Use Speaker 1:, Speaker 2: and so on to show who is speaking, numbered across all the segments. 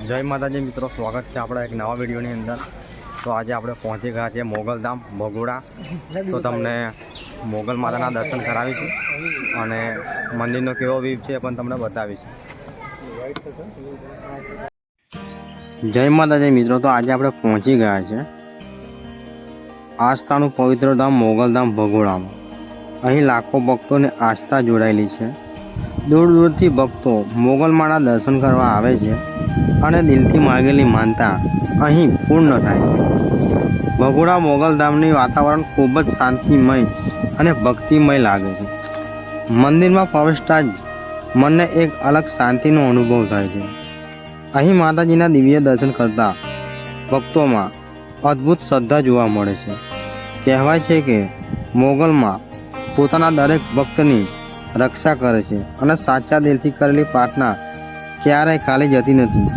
Speaker 1: જય માતાજી મિત્રો, સ્વાગત છે આપણા એક નવા વિડીયોની અંદર। તો આજે આપણે પહોંચી ગયા છીએ મોગલધામ ભગોડા। તો તમને મોગલ માતાના દર્શન કરાવીશું અને મંદિરનો કેવો વ્યૂ છે પણ તમને બતાવીશું। જય માતાજી મિત્રો, તો આજે આપણે પહોંચી ગયા છે આસ્થાનું પવિત્ર ધામ મોગલધામ ભગોડામાં। અહીં લાખો ભક્તોની આસ્થા જોડાયેલી છે। દૂર દૂરથી ભક્તો મોગલમાના દર્શન કરવા આવે છે અને દિલથી માગેલી માનતા અહીં પૂર્ણ થાય છે। ભગોડા મોગલધામની વાતાવરણ ખૂબ જ શાંતિમય અને ભક્તિમય લાગે છે। મંદિરમાં પ્રવેશતા જ મનને એક અલગ શાંતિનો અનુભવ થાય છે। અહીં માતાજીના દિવ્ય દર્શન કરતા ભક્તોમાં અદ્ભુત શ્રદ્ધા જોવા મળે છે। કહેવાય છે કે મોગલમાં પોતાના દરેક ભક્તની રક્ષા કરે છે અને સાચા દિલથી કરેલી પ્રાર્થના ક્યારેય ખાલી જતી નથી।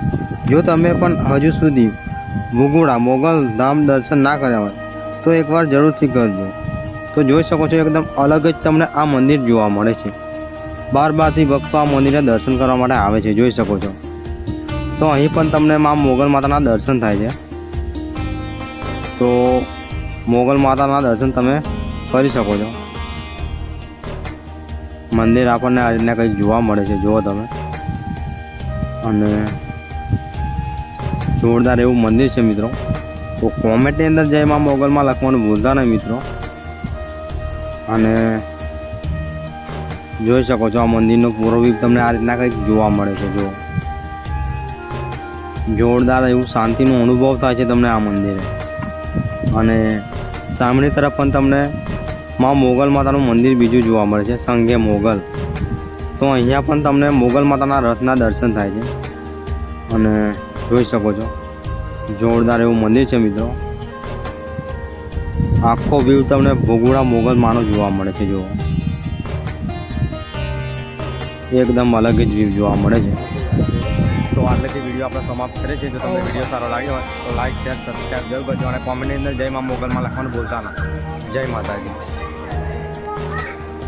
Speaker 1: જો તમે પણ હજુ સુધી ભગોડા મોગલધામ દર્શન ના કર્યા હોય તો એકવાર જરૂરથી કરજો। તો જોઈ શકો છો એકદમ અલગ જ તમને આ મંદિર જોવા મળે છે। બારથી ભક્તો આ મંદિરે દર્શન કરવા માટે આવે છે, જોઈ શકો છો। તો અહીં પણ તમને મા મોગલ માતાના દર્શન થાય છે। તો મોગલ માતાના દર્શન તમે કરી શકો છો। મંદિર આપણને આ રીતના કંઈક જોવા મળે છે, જુઓ તમે। અને જોરદાર એવું મંદિર છે મિત્રો। તો કોમેન્ટની અંદર જય માં મોગલમાં લખવાનું ભૂલતા નહીં મિત્રો। અને જોઈ શકો છો આ મંદિરનો પૂરો વ્યૂ તમને આ રીતના કંઈક જોવા મળે છે। જો જોરદાર એવું શાંતિનો અનુભવ થાય છે તમને આ મંદિરે। અને સામેની તરફ પણ તમને માં મોગલ માતાનું મંદિર બીજું જોવા મળે છે, સંગે મોગલ। તો અહીંયા પણ તમને મોગલ માતાના રથના દર્શન થાય છે અને જોઈ શકો છો જોરદાર એવું મંદિર છે મિત્રો। આખો વ્યૂ તમને ભગોડા મોગલ માનો જોવા મળે છે। જો એકદમ અલગ જ વ્યૂ જોવા મળે છે। તો આટલેથી વિડીયો આપણે સમાપ્ત કરીએ છીએ। જો તમને વિડીયો સારો લાગ્યો હોય તો લાઈક શેર સબસ્ક્રાઈબ જરૂર કરજો અને કોમેન્ટની અંદર જય માં મોગલમાં લખવાનું ભૂલતા ના। જય માતાજી।